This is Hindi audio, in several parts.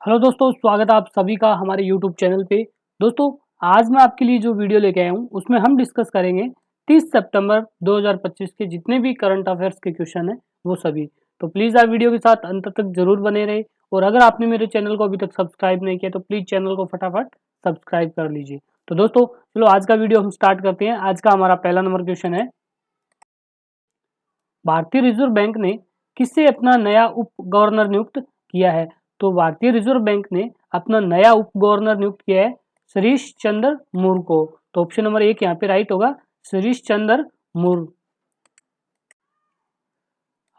हेलो दोस्तों, स्वागत है आप सभी का हमारे यूट्यूब चैनल पे। दोस्तों, आज मैं आपके लिए जो वीडियो लेके आया हूँ उसमें हम डिस्कस करेंगे 30 सितंबर 2025 के जितने भी करंट अफेयर्स के क्वेश्चन हैं वो सभी। तो प्लीज़ आप वीडियो के साथ अंत तक जरूर बने रहे और अगर आपने मेरे चैनल को अभी तक सब्सक्राइब नहीं किया तो प्लीज़ चैनल को फटाफट सब्सक्राइब कर लीजिए। तो दोस्तों चलो आज का वीडियो हम स्टार्ट करते हैं। आज का हमारा पहला नंबर क्वेश्चन है, भारतीय रिजर्व बैंक ने किससे अपना नया उप गवर्नर नियुक्त किया है? तो भारतीय रिजर्व बैंक ने अपना नया उप गवर्नर नियुक्त किया है सतीश चंद्र मूर को। तो ऑप्शन नंबर एक यहाँ पे राइट होगा, सतीश चंद्र मूर।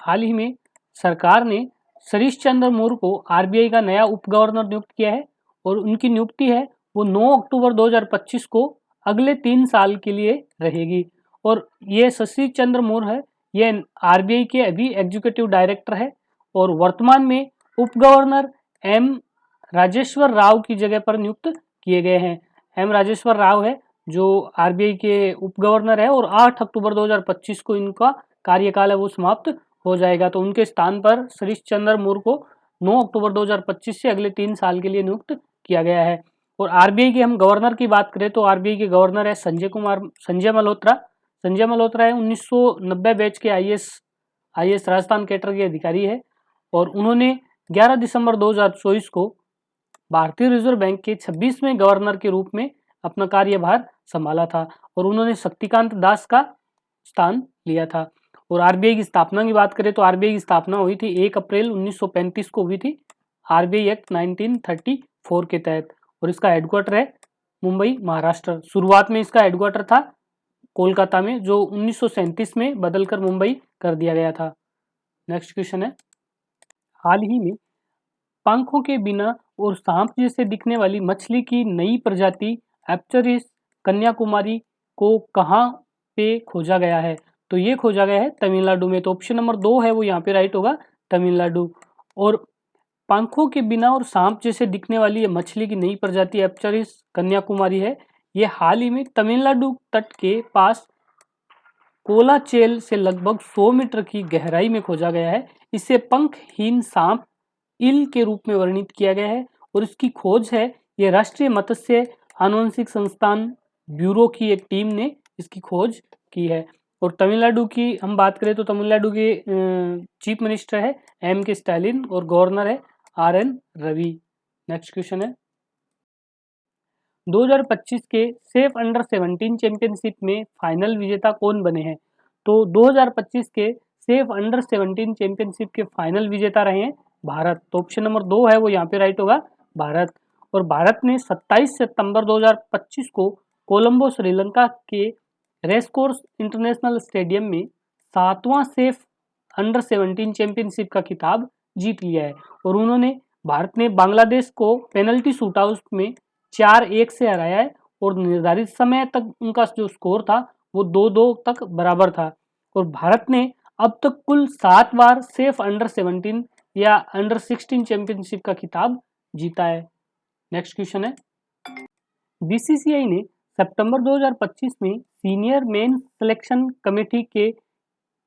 हाल ही में सरकार ने सतीश चंद्र मूर को आरबीआई का नया उप गवर्नर नियुक्त किया है और उनकी नियुक्ति है वो 9 अक्टूबर 2025 को अगले 3 साल के लिए रहेगी। और ये सतीश चंद्र मूर है, ये आरबीआई के अभी एग्जीक्यूटिव डायरेक्टर है और वर्तमान में उप गवर्नर एम राजेश्वर राव की जगह पर नियुक्त किए गए हैं। एम राजेश्वर राव है जो आरबीआई के उप गवर्नर है और 8 अक्टूबर 2025 को इनका कार्यकाल है वो समाप्त हो जाएगा। तो उनके स्थान पर सतीश चंद्र मूर को 9 अक्टूबर 2025 से अगले 3 साल के लिए नियुक्त किया गया है। और आरबीआई के हम गवर्नर की बात करें तो आरबीआई के गवर्नर है संजय मल्होत्रा। संजय मल्होत्रा है 1990 बैच के आईएएस राजस्थान कैडर के अधिकारी है और उन्होंने 11 दिसंबर 2024 को भारतीय रिजर्व बैंक के 26वें गवर्नर के रूप में अपना कार्यभार संभाला था और उन्होंने शक्तिकांत दास का स्थान लिया था। और आरबीआई की स्थापना की बात करें तो आरबीआई की स्थापना हुई थी 1 अप्रैल 1935 को हुई थी आरबीआई एक्ट 1934 के तहत और इसका हेडक्वार्टर है मुंबई, महाराष्ट्र। शुरुआत में इसका हेडक्वार्टर था कोलकाता में जो 1937 में बदलकर मुंबई कर दिया गया था। नेक्स्ट क्वेश्चन है, हाल ही में पंखों के बिना और सांप जैसे दिखने वाली मछली की नई प्रजाति एप्चरिस कन्याकुमारी को कहाँ पे खोजा गया है? तो ये खोजा गया है तमिलनाडु में। तो ऑप्शन नंबर 2 है वो यहाँ पे राइट होगा, तमिलनाडु। और पंखों के बिना और सांप जैसे दिखने वाली ये मछली की नई प्रजाति एप्चरिस कन्याकुमारी है, ये हाल ही में तमिलनाडु तट के पास कोलाचेल से लगभग 100 मीटर की गहराई में खोजा गया है। इसे पंखहीन सांप इल के रूप में वर्णित किया गया है और इसकी खोज है ये राष्ट्रीय मत्स्य आनुवंशिक संस्थान ब्यूरो की एक टीम ने इसकी खोज की है। और तमिलनाडु की हम बात करें तो तमिलनाडु के चीफ मिनिस्टर है एम के स्टालिन और गवर्नर है R N Ravi. Next question है, 2025 के सेफ अंडर 17 चैंपियनशिप में फाइनल विजेता कौन बने हैं? तो 2025 के सेफ अंडर 17 चैंपियनशिप के फाइनल विजेता रहे हैं भारत। तो ऑप्शन नंबर 2 है वो यहाँ पे राइट होगा, भारत। और भारत ने 27 सितंबर 2025 को कोलंबो श्रीलंका के रेसकोर्स इंटरनेशनल स्टेडियम में 7वां सेफ अंडर 17 चैंपियनशिप का खिताब जीत लिया है और उन्होंने भारत ने बांग्लादेश को पेनल्टी शूटआउट में 4-1 से हराया है और निर्धारित समय तक उनका जो स्कोर था वो 2-2 तक बराबर था। और भारत ने अब तक कुल 7 बार सेफ अंडर 17 या अंडर 16 चैंपियनशिप का खिताब जीता है। नेक्स्ट क्वेश्चन है, बीसीसीआई ने सितंबर 2025 में सीनियर मेंस सिलेक्शन कमेटी के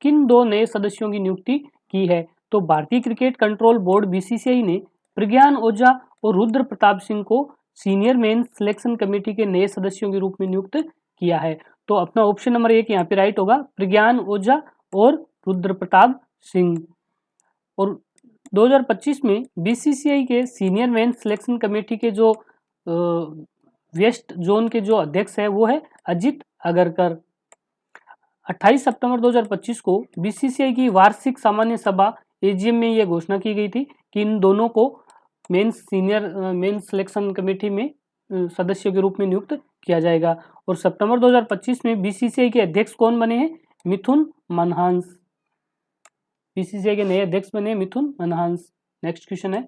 किन 2 नए सदस्यों की नियुक्ति की है? तो भारतीय क्रिकेट कंट्रोल बोर्ड बीसीसीआई ने प्रज्ञान ओझा और रुद्र प्रताप सिंह को सीनियर मेंस सिलेक्शन कमेटी के नए सदस्यों के रूप में नियुक्त किया है। तो अपना ऑप्शन नंबर 1 यहाँ पे राइट होगा, प्रज्ञान ओझा और रुद्र प्रताप सिंह। और 2025 में बीसीसीआई के सीनियर मेंस सिलेक्शन कमेटी के जो वेस्ट जोन के जो अध्यक्ष है वो है अजित अगरकर। 28 सितंबर 2025 को बीसीसीआई की वार्षिक सामान्य सभा एजीएम में यह घोषणा की गई थी कि इन दोनों को मेंस सिलेक्शन कमेटी में सदस्यों के रूप में नियुक्त किया जाएगा। और सितंबर 2025 में बीसीसीआई के अध्यक्ष कौन बने हैं? मिथुन मनहास। बीसीसीआई के नए अध्यक्ष बने मिथुन मनहास। नेक्स्ट क्वेश्चन है,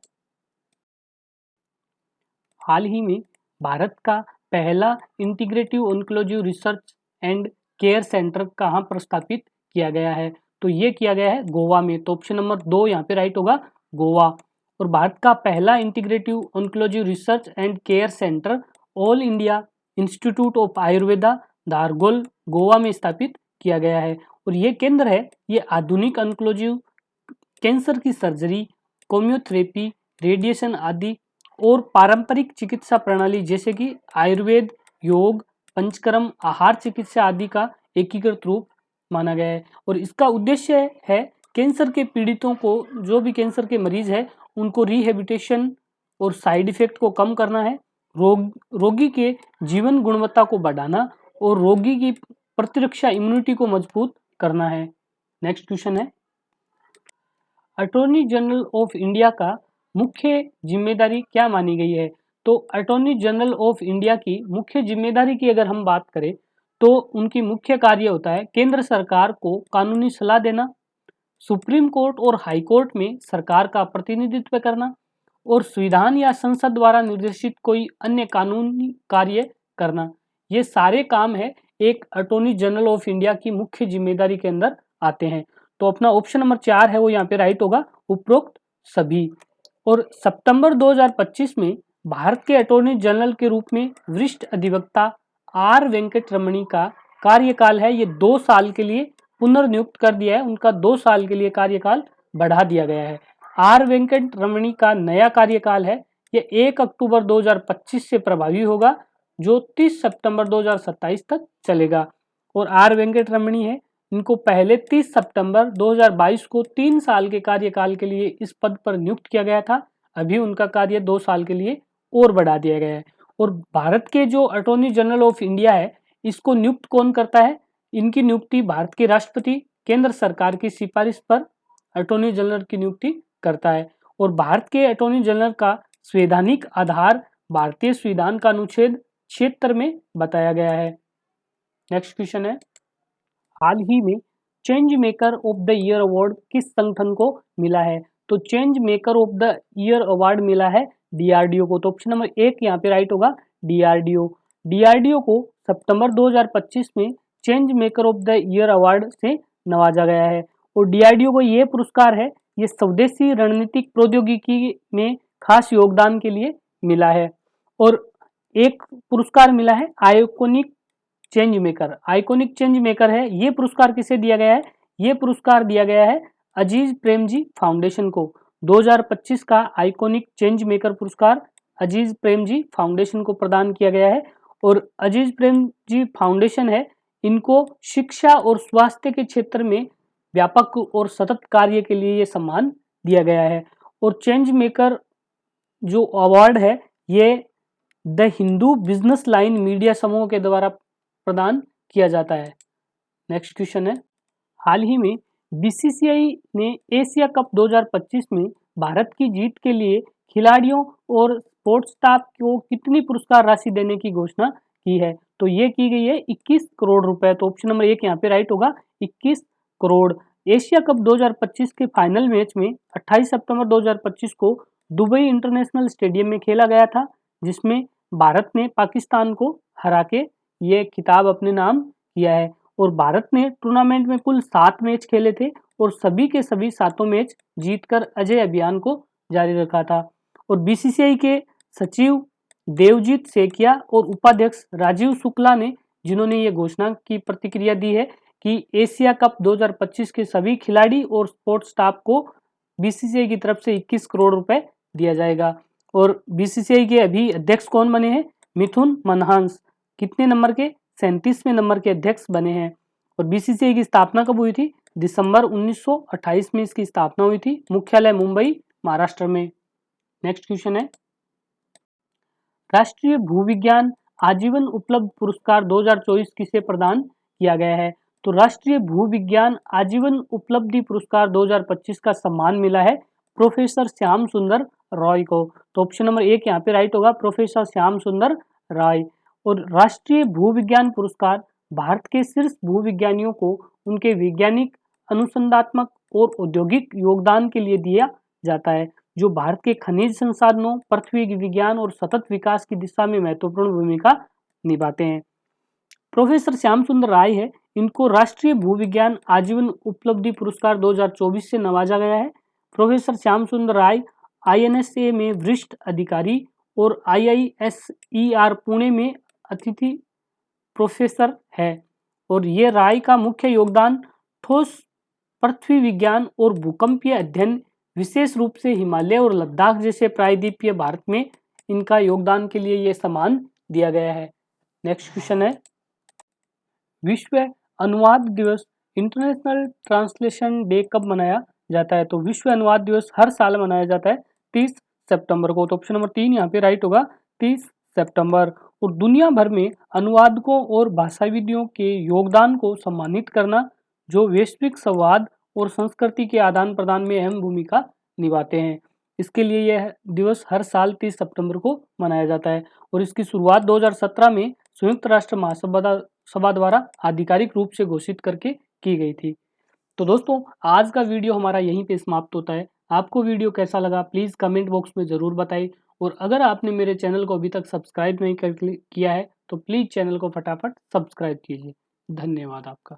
हाल ही में भारत का पहला integrative oncology research and care centre कहाँ पर स्थापित किया गया है? तो ये किया गया है गोवा में। तो ऑप्शन नंबर 2 यहाँ पे राइट होगा, गोवा। और भारत का पहला integrative oncology research and care centre all India institute of Ayurveda Dhargal Goa में स्थापित किया गया है। और ये केंद्र है ये आधुनिक ऑन्कोलॉजी, कैंसर की सर्जरी, कोमियोथेरेपी, रेडिएशन आदि और पारंपरिक चिकित्सा प्रणाली जैसे कि आयुर्वेद, योग, पंचकर्म, आहार चिकित्सा आदि का एकीकृत रूप माना गया है। और इसका उद्देश्य है कैंसर के पीड़ितों को, जो भी कैंसर के मरीज है, उनको रिहेबिलिटेशन और साइड इफेक्ट को कम करना है, रोगी के जीवन गुणवत्ता को बढ़ाना और रोगी की प्रतिरक्षा इम्यूनिटी को मजबूत करना है। नेक्स्ट क्वेश्चन है, अटॉर्नी जनरल ऑफ इंडिया का मुख्य जिम्मेदारी क्या मानी गई है? तो अटॉर्नी जनरल ऑफ इंडिया की मुख्य जिम्मेदारी की अगर हम बात करें तो उनकी मुख्य कार्य होता है केंद्र सरकार को कानूनी सलाह देना, सुप्रीम कोर्ट और हाई कोर्ट में सरकार का प्रतिनिधित्व करना और संविधान या संसद द्वारा निर्देशित कोई अन्य कानूनी कार्य करना। ये सारे काम है एक अटॉर्नी जनरल ऑफ इंडिया की मुख्य जिम्मेदारी के अंदर आते हैं। तो अपना ऑप्शन नंबर 4 है वो यहाँ पे राइट होगा, उपरोक्त सभी। और सितंबर 2025 में भारत के अटॉर्नी जनरल के रूप में वरिष्ठ अधिवक्ता आर वेंकट रमणी का कार्यकाल है ये 2 साल के लिए पुनर्नियुक्त कर दिया है, उनका 2 साल के लिए कार्यकाल बढ़ा दिया गया है। आर वेंकट रमणी का नया कार्यकाल है ये 1 अक्टूबर 2025 से प्रभावी होगा, जो 30 सितंबर 2027 तक चलेगा। और आर वेंकट रमणी है, इनको पहले 30 सितंबर 2022 को 3 साल के कार्यकाल के लिए इस पद पर नियुक्त किया गया था। अभी उनका कार्य 2 साल के लिए और बढ़ा दिया गया है। और भारत के जो अटॉर्नी जनरल ऑफ इंडिया है, इसको नियुक्त कौन करता है? इनकी नियुक्ति भारत के राष्ट्रपति केंद्र सरकार की सिफारिश पर अटॉर्नी जनरल की नियुक्ति करता है। और भारत के अटॉर्नी जनरल का संवैधानिक आधार भारतीय संविधान का अनुच्छेद 76 में बताया गया है। नेक्स्ट क्वेश्चन है, हाल ही में change maker of the year award किस संगठन को मिला है? तो change maker of the year award मिला है डीआरडीओ को। तो ऑप्शन नंबर 1 यहाँ पे राइट होगा, डीआरडीओ। डीआरडीओ को सितंबर 2025 में change maker of the year award से नवाजा गया है। और डीआरडीओ को ये पुरस्कार है, ये स्वदेशी रणनीतिक प्रौद्योगिकी में खास योगदान के लिए मिला है। और एक पुरस्कार मिला है iconic change maker. Iconic change maker है, ये पुरस्कार किसे दिया गया है? ये पुरस्कार दिया गया है अजीज प्रेमजी फाउंडेशन को। 2025 का आइकॉनिक चेंज मेकर पुरस्कार अजीज प्रेमजी फाउंडेशन को प्रदान किया गया है। और अजीज प्रेमजी फाउंडेशन है, इनको शिक्षा और स्वास्थ्य के क्षेत्र में व्यापक और सतत कार्य के लिए ये सम्मान दिया गया है। और चेंज मेकर जो अवार्ड है ये the Hindu business line media समूह के द्वारा प्रदान किया जाता है। नेक्स्ट क्वेश्चन है, हाल ही में बीसीसीआई ने एशिया कप 2025 में भारत की जीत के लिए खिलाड़ियों और स्पोर्ट्स स्टाफ को कितनी पुरस्कार राशि देने की घोषणा की है? तो ये की गई है 21 करोड़ रुपए। तो ऑप्शन नंबर 1 यहाँ पे राइट होगा, 21 करोड़। एशिया कप 2025 के फाइनल मैच में 28 सितंबर 2025 को दुबई इंटरनेशनल स्टेडियम में खेला गया था, जिसमें भारत ने पाकिस्तान को हरा के ये खिताब अपने नाम किया है। और भारत ने टूर्नामेंट में कुल 7 मैच खेले थे और सभी के सभी 7 मैच जीतकर अजय अभियान को जारी रखा था। और बीसीसीआई के सचिव देवजीत सेकिया और उपाध्यक्ष राजीव शुक्ला ने, जिन्होंने ये घोषणा की प्रतिक्रिया दी है कि एशिया कप 2025 के सभी खिलाड़ी और स्पोर्ट्स स्टाफ को बीसीसीआई की तरफ से 21 करोड़ रुपए दिया जाएगा। और बीसीसीआई के अभी अध्यक्ष कौन बने हैं? मिथुन मनहास। कितने नंबर के? 37वें नंबर के अध्यक्ष बने हैं। और बीसीसीआई की स्थापना कब हुई थी? दिसंबर 1928 में इसकी स्थापना हुई थी। मुख्यालय मुंबई, महाराष्ट्र में। नेक्स्ट क्वेश्चन है, राष्ट्रीय भूविज्ञान आजीवन उपलब्ध पुरस्कार 2024 किसे प्रदान किया गया है? तो राष्ट्रीय भूविज्ञान आजीवन उपलब्धि पुरस्कार 2025 का सम्मान मिला है प्रोफेसर श्याम सुंदर रॉय को। तो ऑप्शन नंबर 1 यहाँ पे राइट होगा, प्रोफेसर श्याम सुंदर रॉय। और राष्ट्रीय भूविज्ञान पुरस्कार भारत के शीर्ष भूविज्ञानियों को उनके वैज्ञानिक, अनुसंधात्मक और औद्योगिक योगदान के लिए दिया जाता है, जो भारत के खनिज संसाधनों, पृथ्वी विज्ञान और सतत विकास की दिशा में महत्वपूर्ण भूमिका निभाते हैं। प्रोफेसर श्याम सुंदर राय है, इनको राष्ट्रीय भूविज्ञान आजीवन उपलब्धि पुरस्कार 2024 से नवाजा गया है। प्रोफेसर श्याम सुंदर राय INSA में वरिष्ठ अधिकारी और IISER पुणे में अतिथि प्रोफेसर है। और ये राय का मुख्य योगदान ठोस पृथ्वी विज्ञान और भूकंपीय अध्ययन, विशेष रूप से हिमालय और लद्दाख जैसे प्रायद्वीपीय भारत में इनका योगदान के लिए ये सम्मान दिया गया है। नेक्स्ट क्वेश्चन है, विश्व अनुवाद दिवस इंटरनेशनल ट्रांसलेशन डे कब मनाया जाता है? तो विश्व अनुवाद दिवस हर साल मनाया जाता है 30 सितंबर को। तो ऑप्शन नंबर 3 यहाँ पे राइट होगा, 30 सितंबर। और दुनिया भर में अनुवादकों और भाषाविदों के योगदान को सम्मानित करना, जो वैश्विक संवाद और संस्कृति के आदान प्रदान में अहम भूमिका निभाते हैं। इसके लिए यह दिवस हर साल 30 सितंबर को मनाया जाता है और इसकी शुरुआत 2017 में संयुक्त राष्ट्र महासभा द्वारा आधिकारिक रूप से घोषित करके की गई थी। तो दोस्तों, आज का वीडियो हमारा यहीं पे समाप्त होता है। आपको वीडियो कैसा लगा प्लीज़ कमेंट बॉक्स में ज़रूर बताइए, और अगर आपने मेरे चैनल को अभी तक सब्सक्राइब नहीं किया है तो प्लीज़ चैनल को फटाफट सब्सक्राइब कीजिए। धन्यवाद आपका।